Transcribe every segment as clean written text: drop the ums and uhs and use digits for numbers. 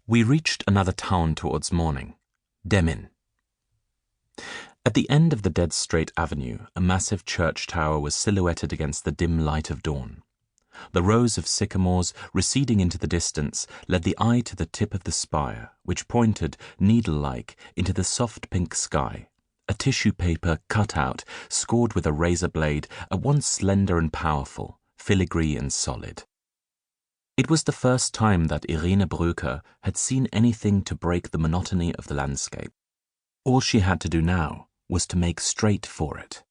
We reached another town towards morning, Demmin. At the end of the dead straight avenue, a massive church tower was silhouetted against the dim light of dawn. The rows of sycamores receding into the distance led the eye to the tip of the spire, which pointed, needle-like, into the soft pink sky, a tissue paper cut-out, scored with a razor blade, at once slender and powerful, filigree and solid. It was the first time that Irene Brücker had seen anything to break the monotony of the landscape. All she had to do now was to make straight for it.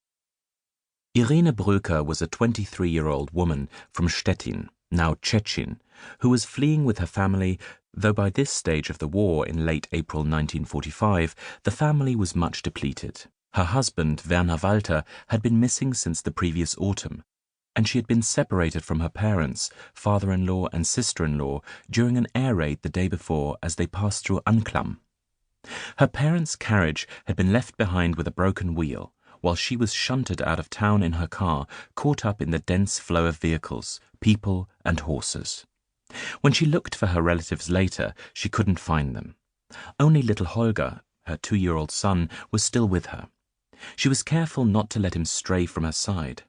Irene Brücker was a 23-year-old woman from Stettin, now Szczecin, who was fleeing with her family, though by this stage of the war in late April 1945, the family was much depleted. Her husband, Werner Walter, had been missing since the previous autumn, and she had been separated from her parents, father-in-law and sister-in-law during an air raid the day before as they passed through Anklam. Her parents' carriage had been left behind with a broken wheel, while she was shunted out of town in her car, caught up in the dense flow of vehicles, people and horses. When she looked for her relatives later, she couldn't find them. Only little Holger, her 2-year-old son, was still with her. She was careful not to let him stray from her side.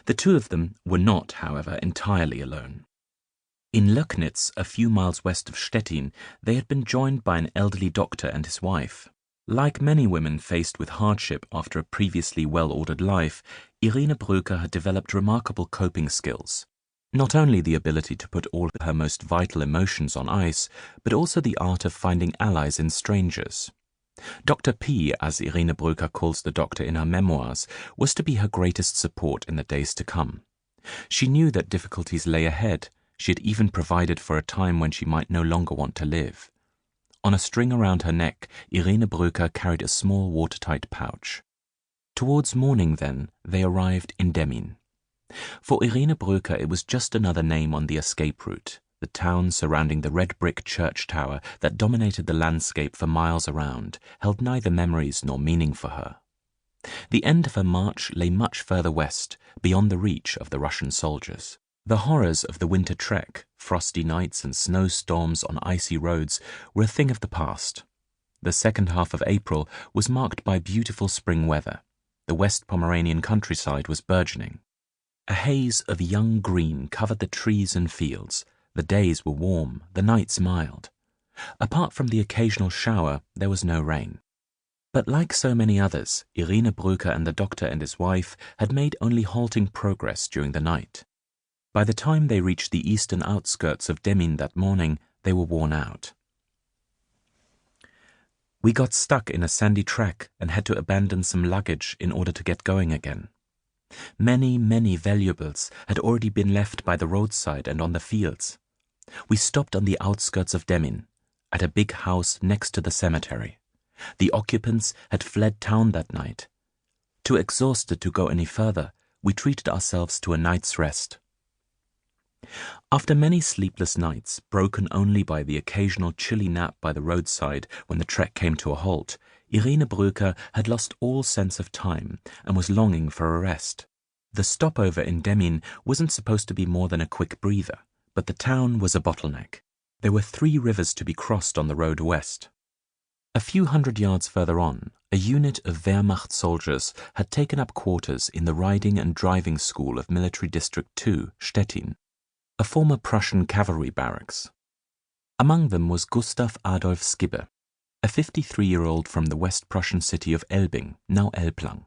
The two of them were not, however, entirely alone. In Löcknitz, a few miles west of Stettin, they had been joined by an elderly doctor and his wife. Like many women faced with hardship after a previously well-ordered life, Irene Brücker had developed remarkable coping skills. Not only the ability to put all her most vital emotions on ice, but also the art of finding allies in strangers. Dr. P, as Irene Brücker calls the doctor in her memoirs, was to be her greatest support in the days to come. She knew that difficulties lay ahead. She had even provided for a time when she might no longer want to live. On a string around her neck, Irene Brücker carried a small watertight pouch. Towards morning, then, they arrived in Demmin. For Irene Brücker, it was just another name on the escape route, the town surrounding the red brick church tower that dominated the landscape for miles around, held neither memories nor meaning for her. The end of her march lay much further west, beyond the reach of the Russian soldiers. The horrors of the winter trek, frosty nights and snowstorms on icy roads, were a thing of the past. The second half of April was marked by beautiful spring weather. The West Pomeranian countryside was burgeoning. A haze of young green covered the trees and fields. The days were warm, the nights mild. Apart from the occasional shower, there was no rain. But like so many others, Irene Brücker and the doctor and his wife had made only halting progress during the night. By the time they reached the eastern outskirts of Demmin that morning, they were worn out. We got stuck in a sandy track and had to abandon some luggage in order to get going again. Many valuables had already been left by the roadside and on the fields. We stopped on the outskirts of Demmin, at a big house next to the cemetery. The occupants had fled town that night. Too exhausted to go any further, we treated ourselves to a night's rest. After many sleepless nights, broken only by the occasional chilly nap by the roadside when the trek came to a halt, Irene Brücker had lost all sense of time and was longing for a rest. The stopover in Demmin wasn't supposed to be more than a quick breather, but the town was a bottleneck. There were 3 rivers to be crossed on the road west. A few hundred yards further on, a unit of Wehrmacht soldiers had taken up quarters in the riding and driving school of Military District 2, Stettin, a former Prussian cavalry barracks. Among them was Gustav Adolf Skibbe, a 53-year-old from the West Prussian city of Elbing, now Elblang.